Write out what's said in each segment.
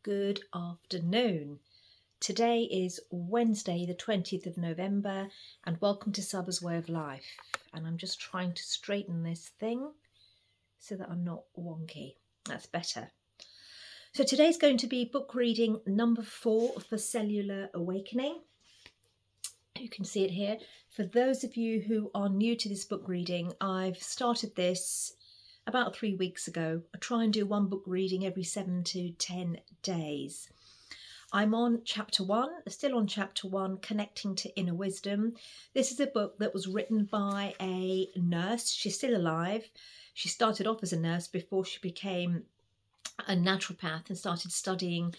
Good afternoon. Today is Wednesday, the 20th of November, and welcome to Saba's Way of Life. And I'm just trying to straighten this thing so that I'm not wonky. That's better. So today's going to be book reading number 4 for Cellular Awakening. You can see it here. For those of you who are new to this book reading, I've started this about 3 weeks ago. I try and do one book reading every 7 to 10 days. I'm on chapter 1, still on chapter 1, Connecting to Inner Wisdom. This is a book that was written by a nurse. She's still alive. She started off as a nurse before she became a naturopath and started studying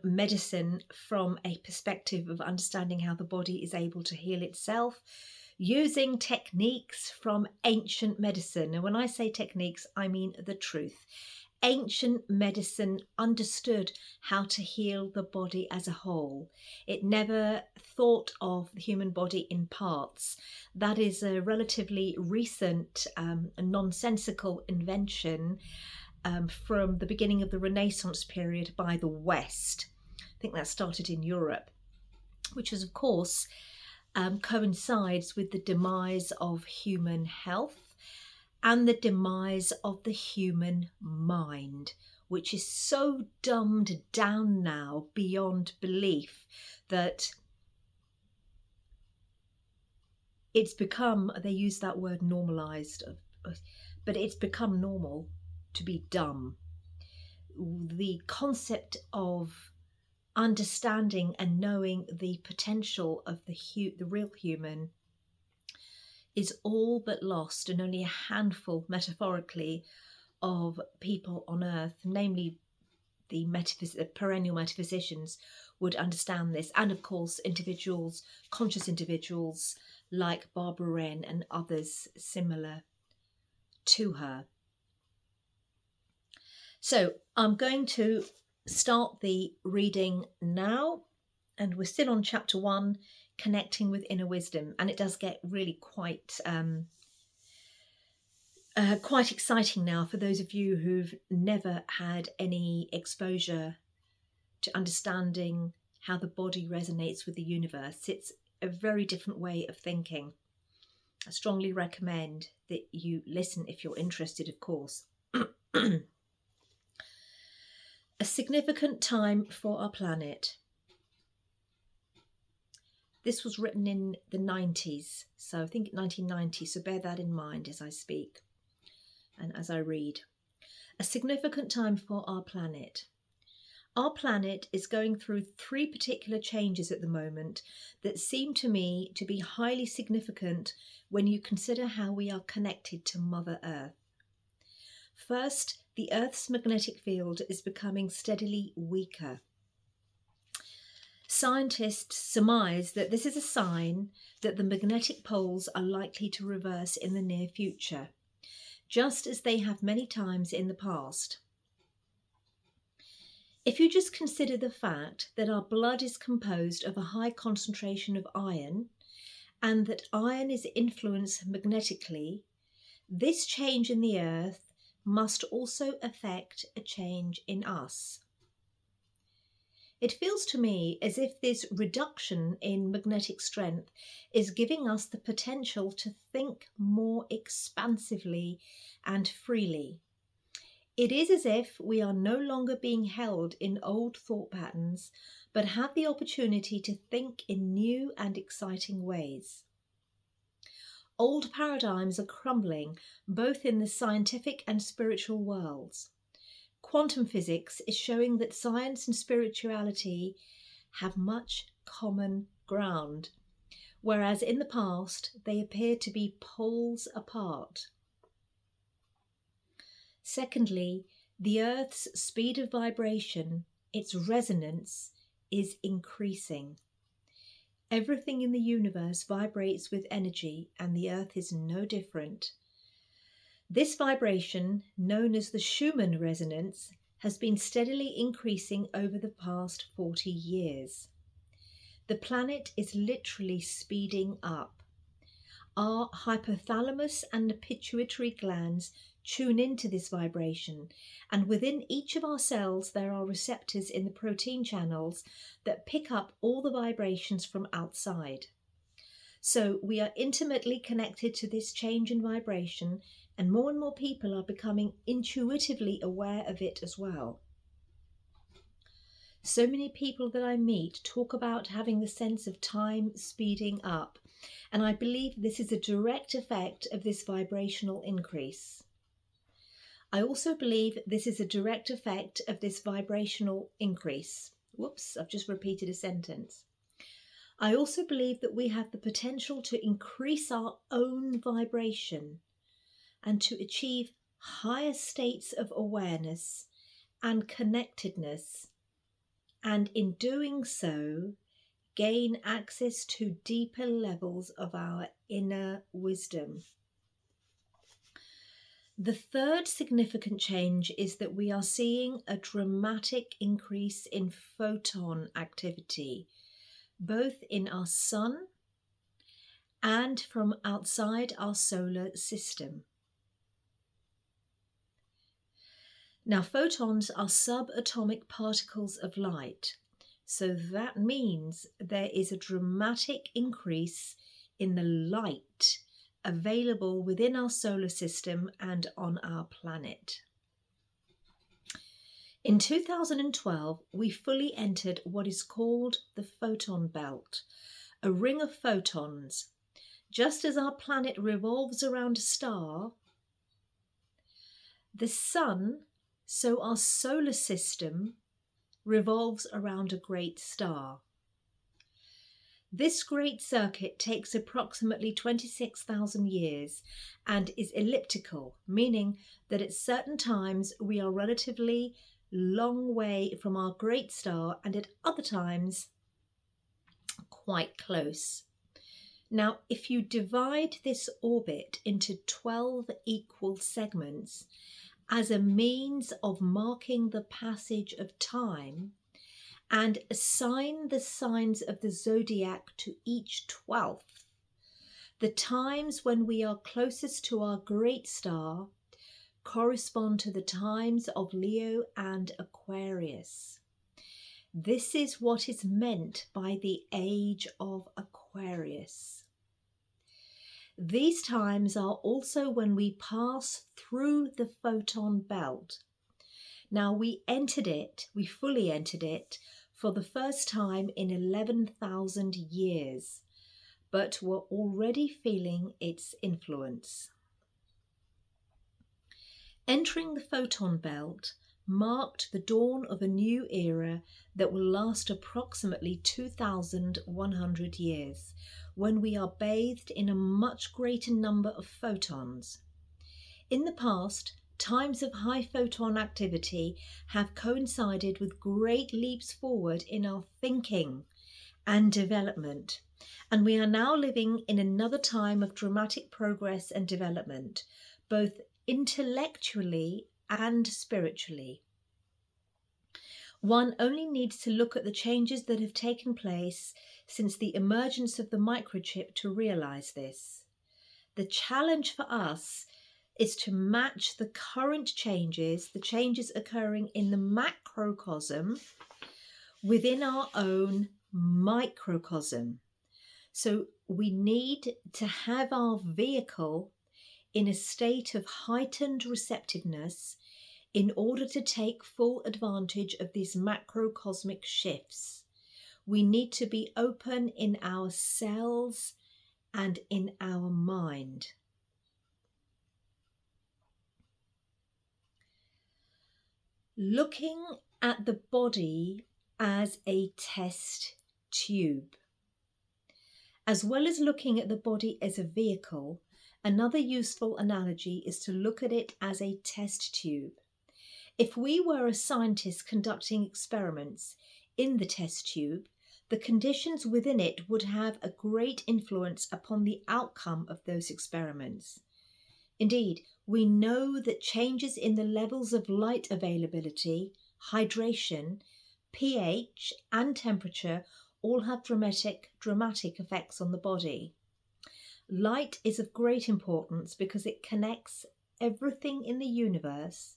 medicine from a perspective of understanding how the body is able to heal itself using techniques from ancient medicine. And when I say techniques, I mean the truth. Ancient medicine understood how to heal the body as a whole. It never thought of the human body in parts. That is a relatively recent nonsensical invention from the beginning of the Renaissance period by the West. I think that started in Europe, which is, of course, coincides with the demise of human health and the demise of the human mind, which is so dumbed down now beyond belief that it's become, they use that word normalized, but it's become normal to be dumb. The concept of understanding and knowing the potential of the real human is all but lost, and only a handful, metaphorically, of people on earth, namely the perennial metaphysicians, would understand this. And of course, individuals, conscious individuals like Barbara Wren and others similar to her. So I'm going to start the reading now, and we're still on chapter 1, Connecting with Inner Wisdom, and it does get really quite exciting now for those of you who've never had any exposure to understanding how the body resonates with the universe. It's a very different way of thinking. I strongly recommend that you listen if you're interested, of course. A significant time for our planet. This was written in the 90s, so I think 1990, so bear that in mind as I speak and as I read. A significant time for our planet. Our planet is going through 3 particular changes at the moment that seem to me to be highly significant when you consider how we are connected to Mother Earth. First, the Earth's magnetic field is becoming steadily weaker. Scientists surmise that this is a sign that the magnetic poles are likely to reverse in the near future, just as they have many times in the past. If you just consider the fact that our blood is composed of a high concentration of iron, and that iron is influenced magnetically, this change in the Earth must also affect a change in us. It feels to me as if this reduction in magnetic strength is giving us the potential to think more expansively and freely. It is as if we are no longer being held in old thought patterns, but have the opportunity to think in new and exciting ways. Old paradigms are crumbling, both in the scientific and spiritual worlds. Quantum physics is showing that science and spirituality have much common ground, whereas in the past they appeared to be poles apart. Secondly, the Earth's speed of vibration, its resonance, is increasing. Everything in the universe vibrates with energy, and the Earth is no different. This vibration, known as the Schumann resonance, has been steadily increasing over the past 40 years. The planet is literally speeding up. Our hypothalamus and the pituitary glands tune into this vibration, and within each of our cells there are receptors in the protein channels that pick up all the vibrations from outside. So we are intimately connected to this change in vibration, and more people are becoming intuitively aware of it as well. So many people that I meet talk about having the sense of time speeding up, and I believe this is a direct effect of this vibrational increase. I also believe this is a direct effect of this vibrational increase. Whoops, I've just repeated a sentence. I also believe that we have the potential to increase our own vibration and to achieve higher states of awareness and connectedness, and in doing so, gain access to deeper levels of our inner wisdom. The third significant change is that we are seeing a dramatic increase in photon activity, both in our sun and from outside our solar system. Now, photons are subatomic particles of light, so that means there is a dramatic increase in the light available within our solar system and on our planet. In 2012, we fully entered what is called the photon belt, a ring of photons. Just as our planet revolves around a star, the sun, so our solar system, revolves around a great star. This great circuit takes approximately 26,000 years and is elliptical, meaning that at certain times we are relatively long way from our great star and at other times quite close. Now, if you divide this orbit into 12 equal segments as a means of marking the passage of time, and assign the signs of the zodiac to each 12th, the times when we are closest to our great star correspond to the times of Leo and Aquarius. This is what is meant by the age of Aquarius. These times are also when we pass through the photon belt. Now, we fully entered it for the first time in 11,000 years, but we're already feeling its influence. Entering the photon belt marked the dawn of a new era that will last approximately 2,100 years, when we are bathed in a much greater number of photons. In the past, times of high photon activity have coincided with great leaps forward in our thinking and development, and we are now living in another time of dramatic progress and development, both intellectually and spiritually. One only needs to look at the changes that have taken place since the emergence of the microchip to realize this. The challenge for us is to match the current changes, the changes occurring in the macrocosm, within our own microcosm. So we need to have our vehicle in a state of heightened receptiveness in order to take full advantage of these macrocosmic shifts. We need to be open in our cells and in our mind. Looking at the body as a test tube. As well as looking at the body as a vehicle, another useful analogy is to look at it as a test tube. If we were a scientist conducting experiments in the test tube, the conditions within it would have a great influence upon the outcome of those experiments. Indeed, we know that changes in the levels of light availability, hydration, pH, and temperature all have dramatic effects on the body. Light is of great importance because it connects everything in the universe,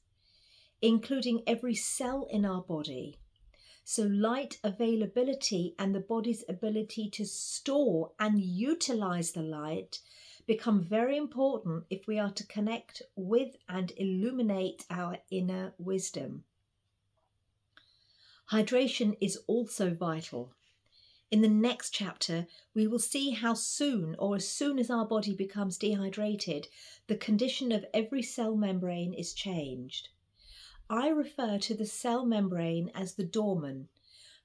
including every cell in our body. So light availability and the body's ability to store and utilize the light become very important if we are to connect with and illuminate our inner wisdom. Hydration is also vital. In the next chapter, we will see how soon, or as soon as our body becomes dehydrated, the condition of every cell membrane is changed. I refer to the cell membrane as the dorman,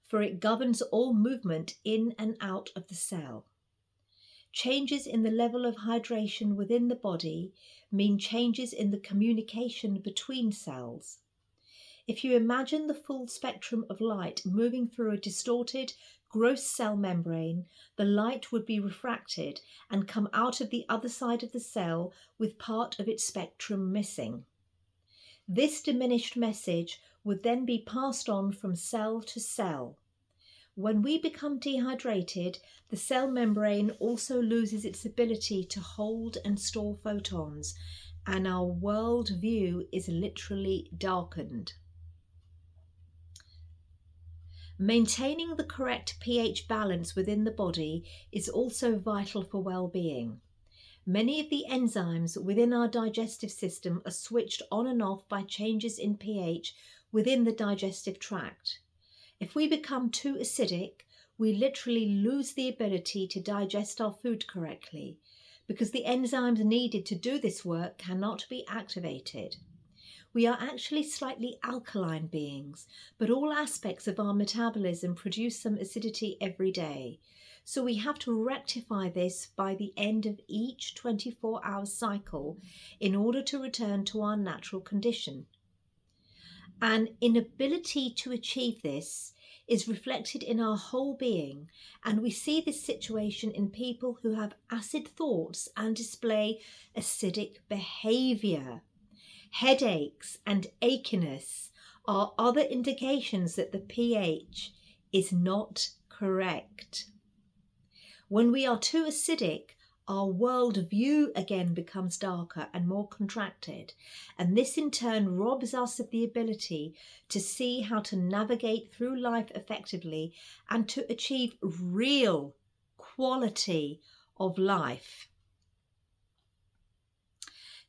for it governs all movement in and out of the cell. Changes in the level of hydration within the body mean changes in the communication between cells. If you imagine the full spectrum of light moving through a distorted, gross cell membrane, the light would be refracted and come out of the other side of the cell with part of its spectrum missing. This diminished message would then be passed on from cell to cell. When we become dehydrated, the cell membrane also loses its ability to hold and store photons, and our world view is literally darkened. Maintaining the correct pH balance within the body is also vital for well-being. Many of the enzymes within our digestive system are switched on and off by changes in pH within the digestive tract. If we become too acidic, we literally lose the ability to digest our food correctly because the enzymes needed to do this work cannot be activated. We are actually slightly alkaline beings, but all aspects of our metabolism produce some acidity every day. So we have to rectify this by the end of each 24-hour cycle in order to return to our natural condition. An inability to achieve this is reflected in our whole being, and we see this situation in people who have acid thoughts and display acidic behaviour. Headaches and achiness are other indications that the pH is not correct. When we are too acidic, our world view again becomes darker and more contracted, and this in turn robs us of the ability to see how to navigate through life effectively and to achieve real quality of life.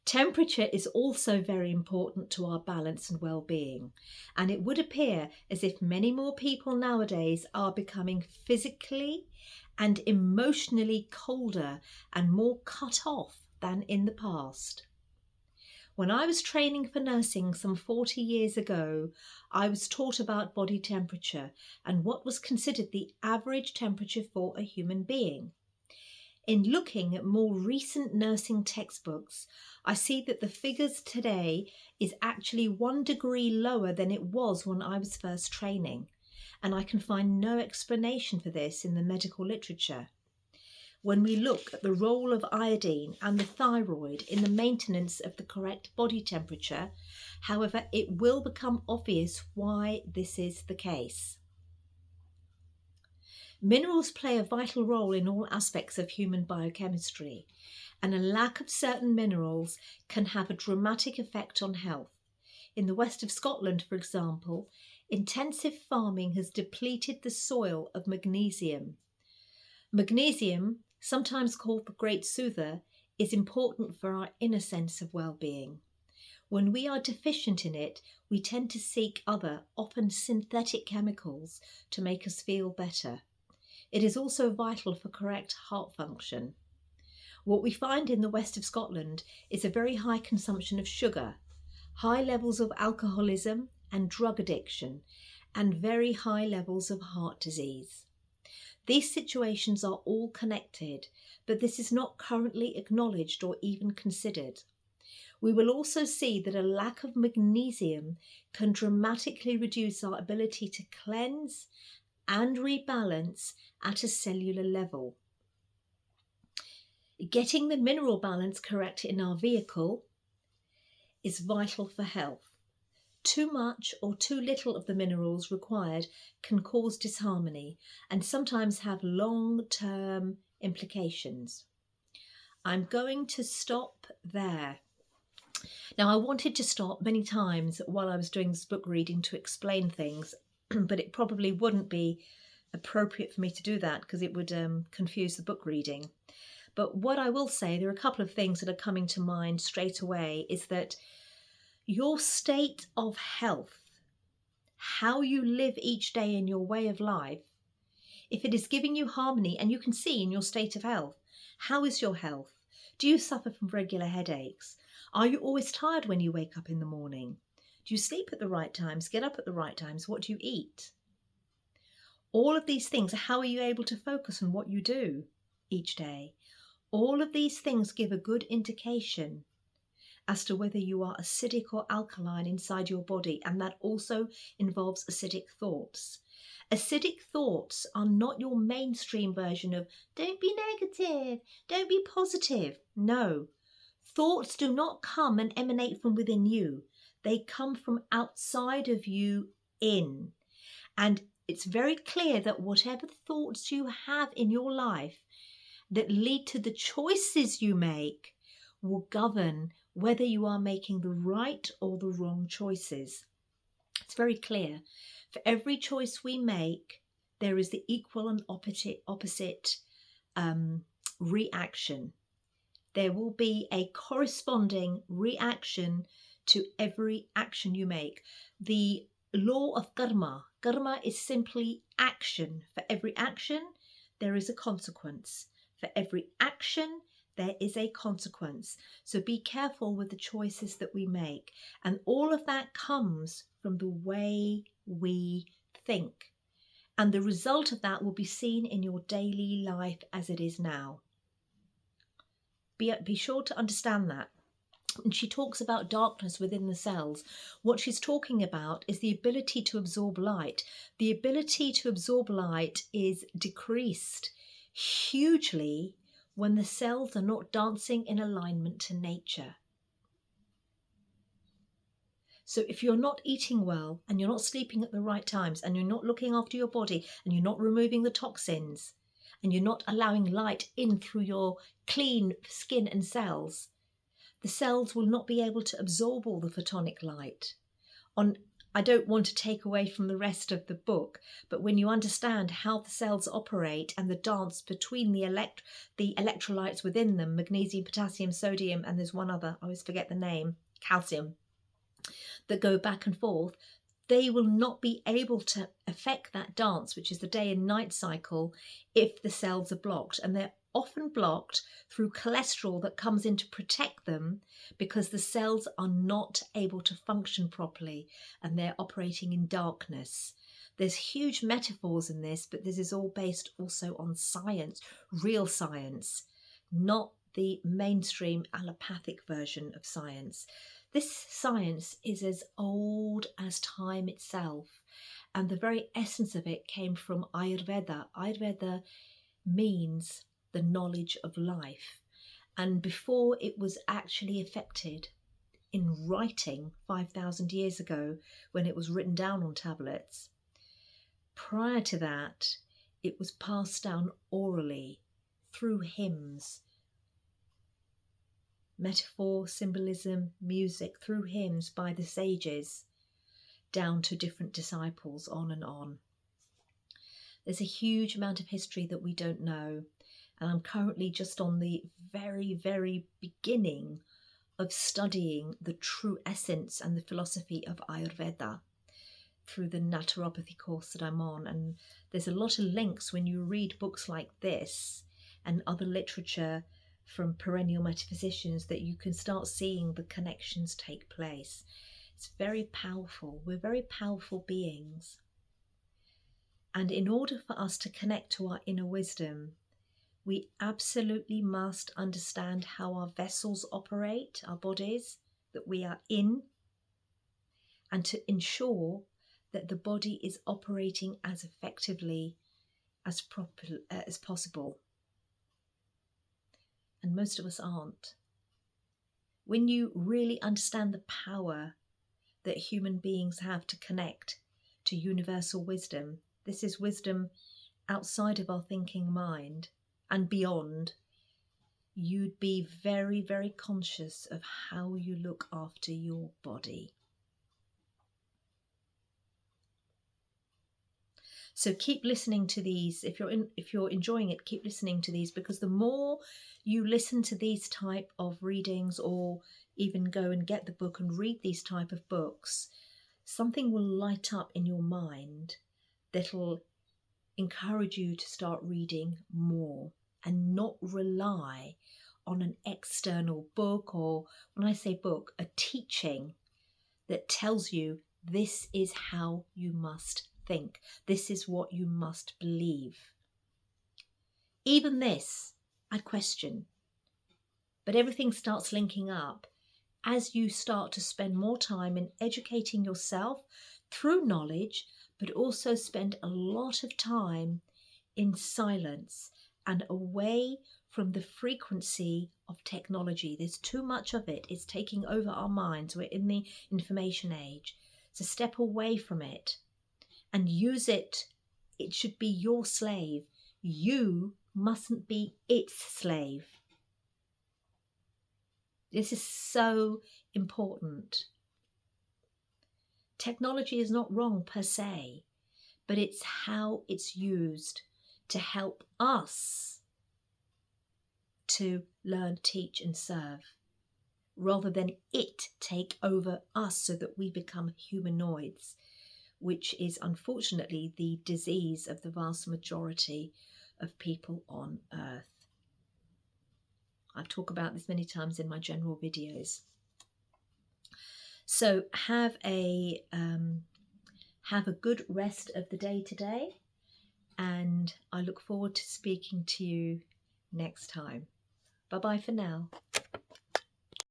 Temperature is also very important to our balance and well-being, and it would appear as if many more people nowadays are becoming physically and emotionally colder and more cut off than in the past. When I was training for nursing some 40 years ago, I was taught about body temperature and what was considered the average temperature for a human being. In looking at more recent nursing textbooks, I see that the figures today is actually 1 degree lower than it was when I was first training, and I can find no explanation for this in the medical literature. When we look at the role of iodine and the thyroid in the maintenance of the correct body temperature, however, it will become obvious why this is the case. Minerals play a vital role in all aspects of human biochemistry, and a lack of certain minerals can have a dramatic effect on health. In the west of Scotland, for example, intensive farming has depleted the soil of magnesium. Magnesium, sometimes called the great soother, is important for our inner sense of well-being. When we are deficient in it, we tend to seek other, often synthetic chemicals to make us feel better. It is also vital for correct heart function. What we find in the west of Scotland is a very high consumption of sugar, high levels of alcoholism and drug addiction, and very high levels of heart disease. These situations are all connected, but this is not currently acknowledged or even considered. We will also see that a lack of magnesium can dramatically reduce our ability to cleanse and rebalance at a cellular level. Getting the mineral balance correct in our vehicle is vital for health. Too much or too little of the minerals required can cause disharmony and sometimes have long-term implications. I'm going to stop there. Now, I wanted to stop many times while I was doing this book reading to explain things, but it probably wouldn't be appropriate for me to do that because it would confuse the book reading. But what I will say, there are a couple of things that are coming to mind straight away, is that your state of health, how you live each day in your way of life, if it is giving you harmony, and you can see in your state of health, how is your health? Do you suffer from regular headaches? Are you always tired when you wake up in the morning? Do you sleep at the right times, get up at the right times? What do you eat? All of these things, how are you able to focus on what you do each day? All of these things give a good indication as to whether you are acidic or alkaline inside your body, and that also involves acidic thoughts. Acidic thoughts are not your mainstream version of don't be negative, don't be positive. No, thoughts do not come and emanate from within you. They come from outside of you in. And it's very clear that whatever thoughts you have in your life that lead to the choices you make will govern whether you are making the right or the wrong choices. It's very clear. For every choice we make, there is the equal and opposite reaction. There will be a corresponding reaction to every action you make. The law of karma. Karma is simply action. For every action, there is a consequence. For every action, there is a consequence. So be careful with the choices that we make. And all of that comes from the way we think. And the result of that will be seen in your daily life as it is now. Be sure to understand that. And she talks about darkness within the cells. What she's talking about is the ability to absorb light. The ability to absorb light is decreased hugely when the cells are not dancing in alignment to nature. So if you're not eating well and you're not sleeping at the right times and you're not looking after your body and you're not removing the toxins and you're not allowing light in through your clean skin and cells, the cells will not be able to absorb all the photonic light. I don't want to take away from the rest of the book, but when you understand how the cells operate and the dance between the electrolytes within them, magnesium, potassium, sodium, and there's one other, I always forget the name, calcium, that go back and forth, they will not be able to affect that dance, which is the day and night cycle, if the cells are blocked. And they're often blocked through cholesterol that comes in to protect them because the cells are not able to function properly and they're operating in darkness. There's huge metaphors in this, but this is all based also on science, real science, not the mainstream allopathic version of science. This science is as old as time itself, and the very essence of it came from Ayurveda. Ayurveda means the knowledge of life, and before it was actually affected in writing 5,000 years ago when it was written down on tablets, prior to that it was passed down orally through hymns, metaphor, symbolism, music, through hymns by the sages down to different disciples, on and on. There's a huge amount of history that we don't know, and I'm currently just on the very, very beginning of studying the true essence and the philosophy of Ayurveda through the naturopathy course that I'm on. And there's a lot of links when you read books like this and other literature from perennial metaphysicians that you can start seeing the connections take place. It's very powerful. We're very powerful beings. And in order for us to connect to our inner wisdom, we absolutely must understand how our vessels operate, our bodies that we are in, and to ensure that the body is operating as effectively as possible. And most of us aren't. When you really understand the power that human beings have to connect to universal wisdom, this is wisdom outside of our thinking mind and beyond. you'd be very, very conscious of how you look after your body. So keep listening to these. If you're enjoying it, keep listening to these, because the more you listen to these type of readings, or even go and get the book and read these type of books, something will light up in your mind that'll encourage you to start reading more and not rely on an external book, or when I say book, a teaching that tells you this is how you must think, this is what you must believe. Even this, I question. But everything starts linking up as you start to spend more time in educating yourself through knowledge, but also spend a lot of time in silence and away from the frequency of technology. There's too much of it. It's taking over our minds. We're in the information age. So step away from it and use it. It should be your slave. You mustn't be its slave. This is so important. Technology is not wrong per se, but it's how it's used to help us to learn, teach and serve, rather than it take over us so that we become humanoids, which is unfortunately the disease of the vast majority of people on earth. I talk about this many times in my general videos. So have a good rest of the day today, and I look forward to speaking to you next time. Bye bye for now.